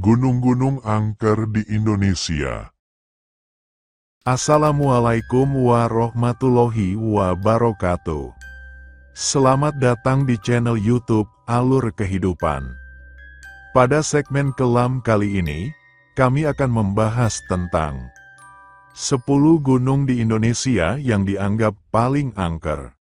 Gunung-gunung angker di Indonesia. Assalamualaikum warahmatullahi wabarakatuh. Selamat datang di channel YouTube Alur Kehidupan. Pada segmen kelam kali ini, kami akan membahas tentang 10 gunung di Indonesia yang dianggap paling angker.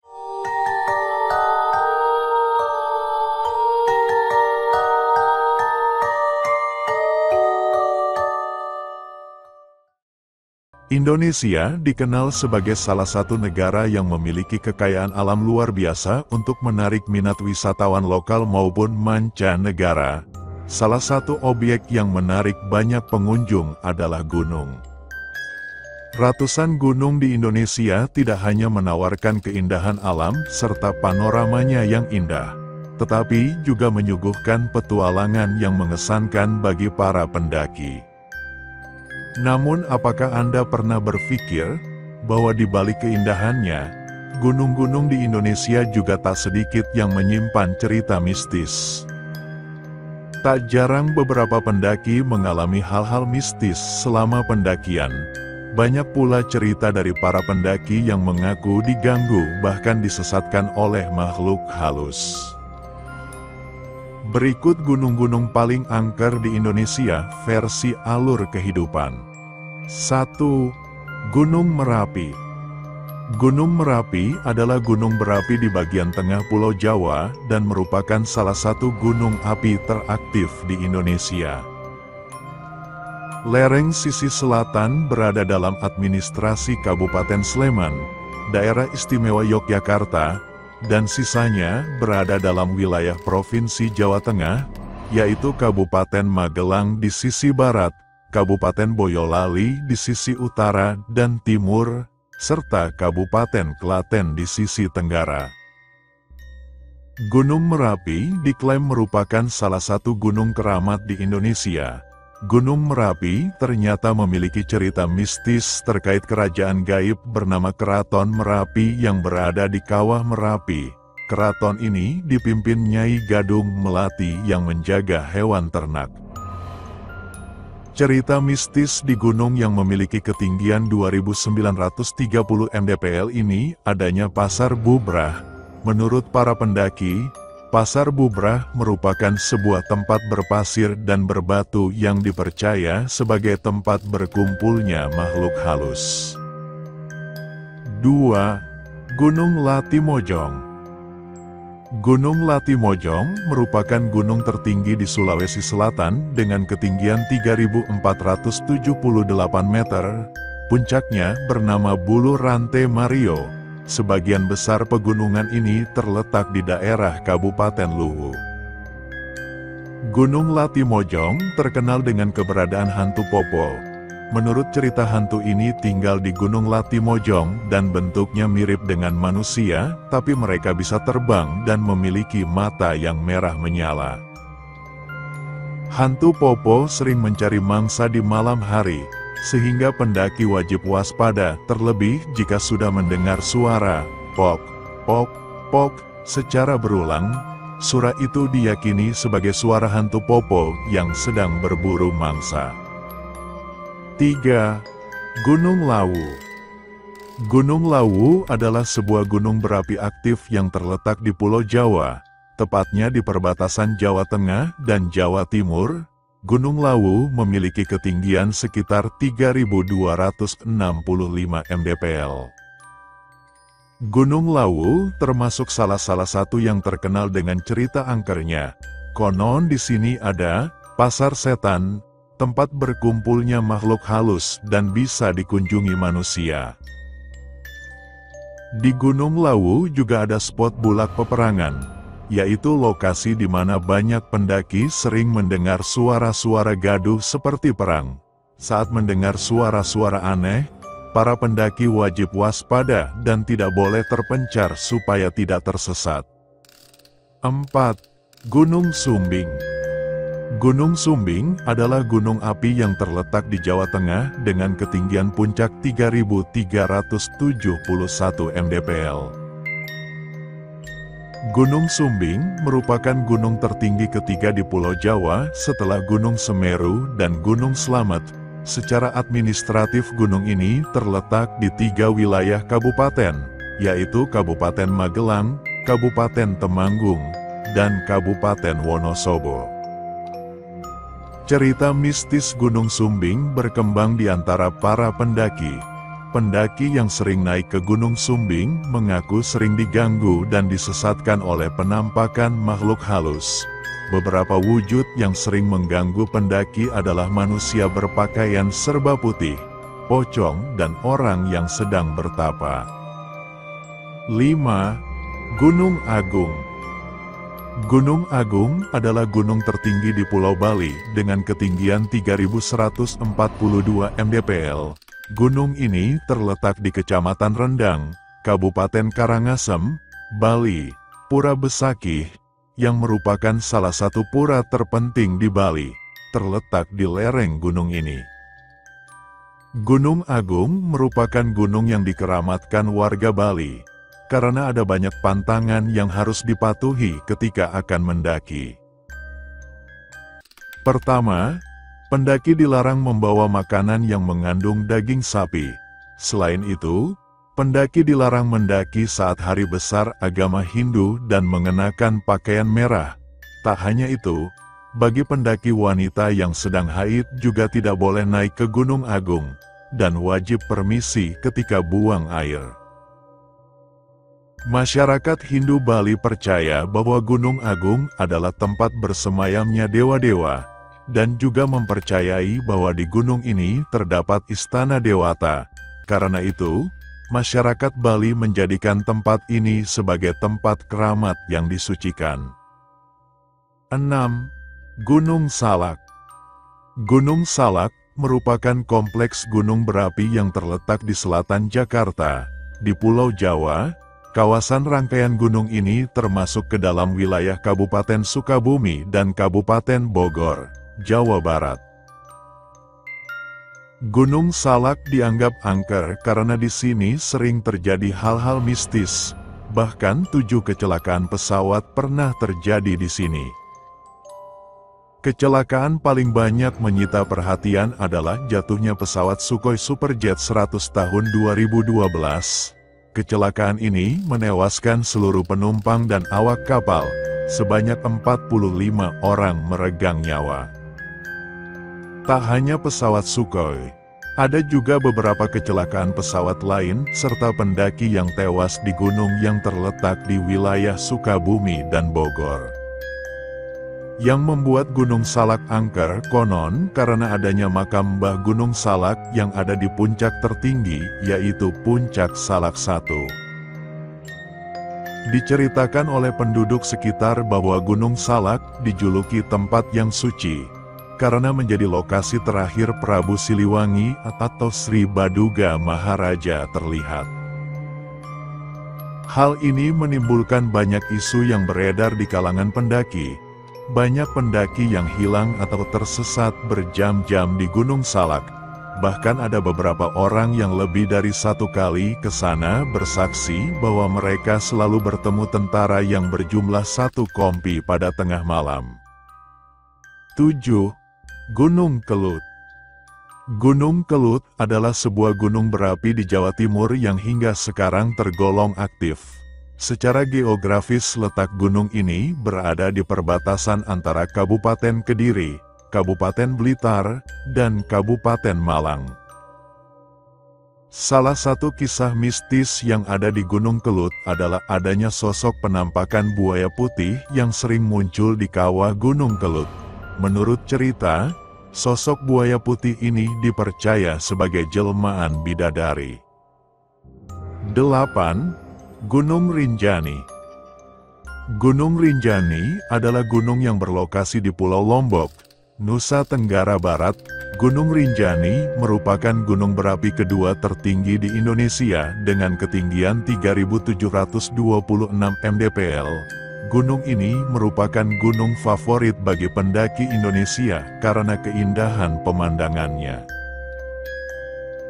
Indonesia dikenal sebagai salah satu negara yang memiliki kekayaan alam luar biasa untuk menarik minat wisatawan lokal maupun mancanegara. Salah satu objek yang menarik banyak pengunjung adalah gunung. Ratusan gunung di Indonesia tidak hanya menawarkan keindahan alam serta panoramanya yang indah, tetapi juga menyuguhkan petualangan yang mengesankan bagi para pendaki. Namun apakah Anda pernah berpikir bahwa di balik keindahannya, gunung-gunung di Indonesia juga tak sedikit yang menyimpan cerita mistis? Tak jarang beberapa pendaki mengalami hal-hal mistis selama pendakian. Banyak pula cerita dari para pendaki yang mengaku diganggu bahkan disesatkan oleh makhluk halus. Berikut gunung-gunung paling angker di Indonesia versi Alur Kehidupan. 1. Gunung Merapi. Gunung Merapi adalah gunung berapi di bagian tengah Pulau Jawa dan merupakan salah satu gunung api teraktif di Indonesia. Lereng sisi selatan berada dalam administrasi Kabupaten Sleman, Daerah Istimewa Yogyakarta, dan sisanya berada dalam wilayah Provinsi Jawa Tengah, yaitu Kabupaten Magelang di sisi barat, Kabupaten Boyolali di sisi utara dan timur, serta Kabupaten Klaten di sisi tenggara. Gunung Merapi diklaim merupakan salah satu gunung keramat di Indonesia. Gunung Merapi ternyata memiliki cerita mistis terkait kerajaan gaib bernama Keraton Merapi yang berada di Kawah Merapi. Keraton ini dipimpin Nyai Gadung Melati yang menjaga hewan ternak. Cerita mistis di gunung yang memiliki ketinggian 2.930 mdpl ini adanya Pasar Bubrah. Menurut para pendaki, Pasar Bubrah merupakan sebuah tempat berpasir dan berbatu yang dipercaya sebagai tempat berkumpulnya makhluk halus. 2. Gunung Latimojong. Gunung Latimojong merupakan gunung tertinggi di Sulawesi Selatan dengan ketinggian 3.478 meter. Puncaknya bernama Bulu Rante Mario. Sebagian besar pegunungan ini terletak di daerah Kabupaten Luwu. Gunung Latimojong terkenal dengan keberadaan hantu Popo. Menurut cerita, hantu ini tinggal di Gunung Latimojong dan bentuknya mirip dengan manusia, tapi mereka bisa terbang dan memiliki mata yang merah menyala. Hantu Popo sering mencari mangsa di malam hari, sehingga pendaki wajib waspada, terlebih jika sudah mendengar suara pok, pok, pok secara berulang. Suara itu diyakini sebagai suara hantu Popo yang sedang berburu mangsa. 3. Gunung Lawu. Gunung Lawu adalah sebuah gunung berapi aktif yang terletak di Pulau Jawa, tepatnya di perbatasan Jawa Tengah dan Jawa Timur. Gunung Lawu memiliki ketinggian sekitar 3.265 mdpl. Gunung Lawu termasuk salah satu yang terkenal dengan cerita angkernya. Konon di sini ada pasar setan, tempat berkumpulnya makhluk halus dan bisa dikunjungi manusia. Di Gunung Lawu juga ada spot bulak peperangan, yaitu lokasi di mana banyak pendaki sering mendengar suara-suara gaduh seperti perang. Saat mendengar suara-suara aneh, para pendaki wajib waspada dan tidak boleh terpencar supaya tidak tersesat. 4. Gunung Sumbing. Gunung Sumbing adalah gunung api yang terletak di Jawa Tengah dengan ketinggian puncak 3.371 mdpl. Gunung Sumbing merupakan gunung tertinggi ketiga di Pulau Jawa setelah Gunung Semeru dan Gunung Slamet. Secara administratif gunung ini terletak di 3 wilayah kabupaten, yaitu Kabupaten Magelang, Kabupaten Temanggung, dan Kabupaten Wonosobo. Cerita mistis Gunung Sumbing berkembang di antara para pendaki. Pendaki yang sering naik ke Gunung Sumbing mengaku sering diganggu dan disesatkan oleh penampakan makhluk halus. Beberapa wujud yang sering mengganggu pendaki adalah manusia berpakaian serba putih, pocong, dan orang yang sedang bertapa. 5. Gunung Agung. Gunung Agung adalah gunung tertinggi di Pulau Bali dengan ketinggian 3.142 mdpl. Gunung ini terletak di Kecamatan Rendang, Kabupaten Karangasem, Bali. Pura Besakih, yang merupakan salah satu pura terpenting di Bali, terletak di lereng gunung ini. Gunung Agung merupakan gunung yang dikeramatkan warga Bali, karena ada banyak pantangan yang harus dipatuhi ketika akan mendaki. Pertama, pendaki dilarang membawa makanan yang mengandung daging sapi. Selain itu, pendaki dilarang mendaki saat hari besar agama Hindu dan mengenakan pakaian merah. Tak hanya itu, bagi pendaki wanita yang sedang haid juga tidak boleh naik ke Gunung Agung, dan wajib permisi ketika buang air. Masyarakat Hindu Bali percaya bahwa Gunung Agung adalah tempat bersemayamnya dewa-dewa, dan juga mempercayai bahwa di gunung ini terdapat istana dewata. Karena itu, masyarakat Bali menjadikan tempat ini sebagai tempat keramat yang disucikan. 6. Gunung Salak. Gunung Salak merupakan kompleks gunung berapi yang terletak di selatan Jakarta, di Pulau Jawa. Kawasan rangkaian gunung ini termasuk ke dalam wilayah Kabupaten Sukabumi dan Kabupaten Bogor, Jawa Barat. Gunung Salak dianggap angker karena di sini sering terjadi hal-hal mistis. Bahkan 7 kecelakaan pesawat pernah terjadi di sini. Kecelakaan paling banyak menyita perhatian adalah jatuhnya pesawat Sukhoi Superjet 100 tahun 2012. Kecelakaan ini menewaskan seluruh penumpang dan awak kapal. Sebanyak 45 orang meregang nyawa. Tak hanya pesawat Sukhoi, ada juga beberapa kecelakaan pesawat lain serta pendaki yang tewas di gunung yang terletak di wilayah Sukabumi dan Bogor. Yang membuat Gunung Salak angker konon karena adanya makam Mbah Gunung Salak yang ada di puncak tertinggi, yaitu Puncak Salak 1. Diceritakan oleh penduduk sekitar bahwa Gunung Salak dijuluki tempat yang suci, karena menjadi lokasi terakhir Prabu Siliwangi atau Sri Baduga Maharaja terlihat. Hal ini menimbulkan banyak isu yang beredar di kalangan pendaki. Banyak pendaki yang hilang atau tersesat berjam-jam di Gunung Salak. Bahkan ada beberapa orang yang lebih dari 1 kali ke sana bersaksi bahwa mereka selalu bertemu tentara yang berjumlah 1 kompi pada tengah malam. 7. Gunung Kelut. Gunung Kelut adalah sebuah gunung berapi di Jawa Timur yang hingga sekarang tergolong aktif. Secara geografis letak gunung ini berada di perbatasan antara Kabupaten Kediri, Kabupaten Blitar, dan Kabupaten Malang. Salah satu kisah mistis yang ada di Gunung Kelut adalah adanya sosok penampakan buaya putih yang sering muncul di kawah Gunung Kelut. Menurut cerita, sosok buaya putih ini dipercaya sebagai jelmaan bidadari. 8. Gunung Rinjani. Gunung Rinjani adalah gunung yang berlokasi di Pulau Lombok, Nusa Tenggara Barat. Gunung Rinjani merupakan gunung berapi kedua tertinggi di Indonesia dengan ketinggian 3.726 mdpl. Gunung ini merupakan gunung favorit bagi pendaki Indonesia karena keindahan pemandangannya.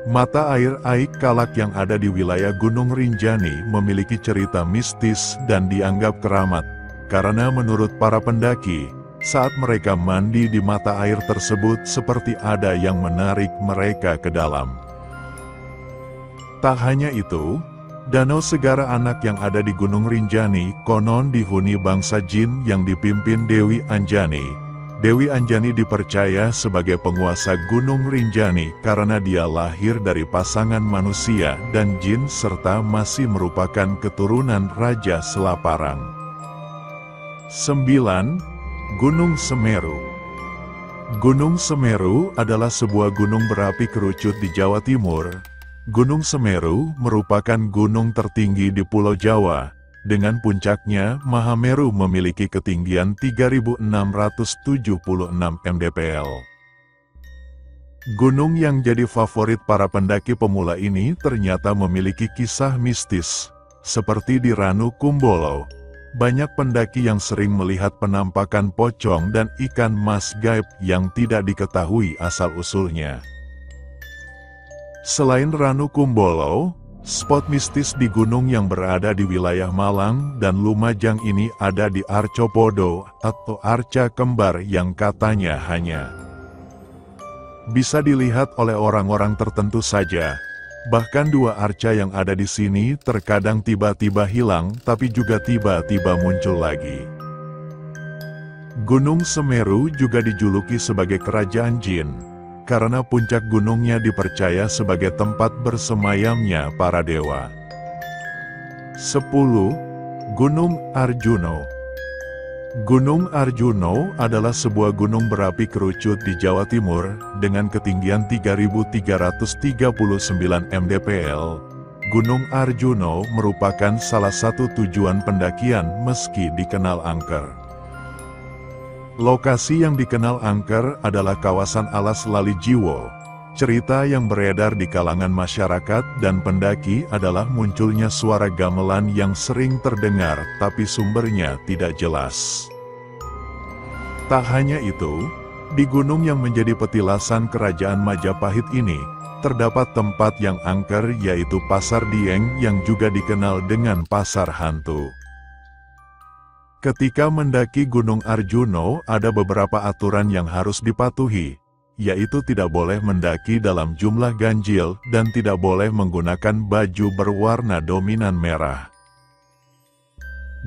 Mata air Aik Kalak yang ada di wilayah Gunung Rinjani memiliki cerita mistis dan dianggap keramat, karena menurut para pendaki, saat mereka mandi di mata air tersebut seperti ada yang menarik mereka ke dalam. Tak hanya itu, Danau Segara Anak yang ada di Gunung Rinjani konon dihuni bangsa jin yang dipimpin Dewi Anjani. Dewi Anjani dipercaya sebagai penguasa Gunung Rinjani karena dia lahir dari pasangan manusia dan jin serta masih merupakan keturunan Raja Selaparang. 9. Gunung Semeru. Gunung Semeru adalah sebuah gunung berapi kerucut di Jawa Timur. Gunung Semeru merupakan gunung tertinggi di Pulau Jawa. Dengan puncaknya, Mahameru memiliki ketinggian 3.676 mdpl. Gunung yang jadi favorit para pendaki pemula ini ternyata memiliki kisah mistis. Seperti di Ranu Kumbolo, banyak pendaki yang sering melihat penampakan pocong dan ikan mas gaib yang tidak diketahui asal-usulnya. Selain Ranu Kumbolo, spot mistis di gunung yang berada di wilayah Malang dan Lumajang ini ada di Arcopodo atau arca kembar yang katanya hanya bisa dilihat oleh orang-orang tertentu saja. Bahkan dua arca yang ada di sini terkadang tiba-tiba hilang tapi juga tiba-tiba muncul lagi. Gunung Semeru juga dijuluki sebagai kerajaan jin, karena puncak gunungnya dipercaya sebagai tempat bersemayamnya para dewa. 10. Gunung Arjuno. Gunung Arjuno adalah sebuah gunung berapi kerucut di Jawa Timur, dengan ketinggian 3.339 mdpl. Gunung Arjuno merupakan salah satu tujuan pendakian meski dikenal angker. Lokasi yang dikenal angker adalah kawasan Alas Lali Jiwo. Cerita yang beredar di kalangan masyarakat dan pendaki adalah munculnya suara gamelan yang sering terdengar tapi sumbernya tidak jelas. Tak hanya itu, di gunung yang menjadi petilasan kerajaan Majapahit ini, terdapat tempat yang angker yaitu Pasar Dieng yang juga dikenal dengan Pasar Hantu. Ketika mendaki Gunung Arjuno, ada beberapa aturan yang harus dipatuhi, yaitu tidak boleh mendaki dalam jumlah ganjil dan tidak boleh menggunakan baju berwarna dominan merah.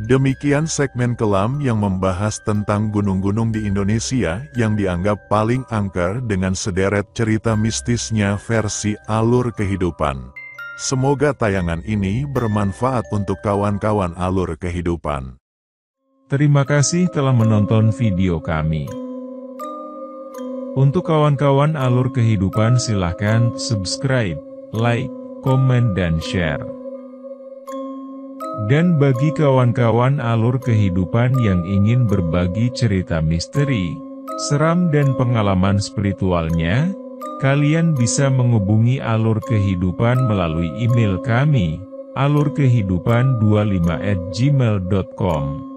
Demikian segmen kelam yang membahas tentang gunung-gunung di Indonesia yang dianggap paling angker dengan sederet cerita mistisnya versi alur kehidupan. Semoga tayangan ini bermanfaat untuk kawan-kawan alur kehidupan. Terima kasih telah menonton video kami. Untuk kawan-kawan alur kehidupan silahkan subscribe, like, komen dan share. Dan bagi kawan-kawan alur kehidupan yang ingin berbagi cerita misteri, seram dan pengalaman spiritualnya, kalian bisa menghubungi alur kehidupan melalui email kami, alurkehidupan25@gmail.com.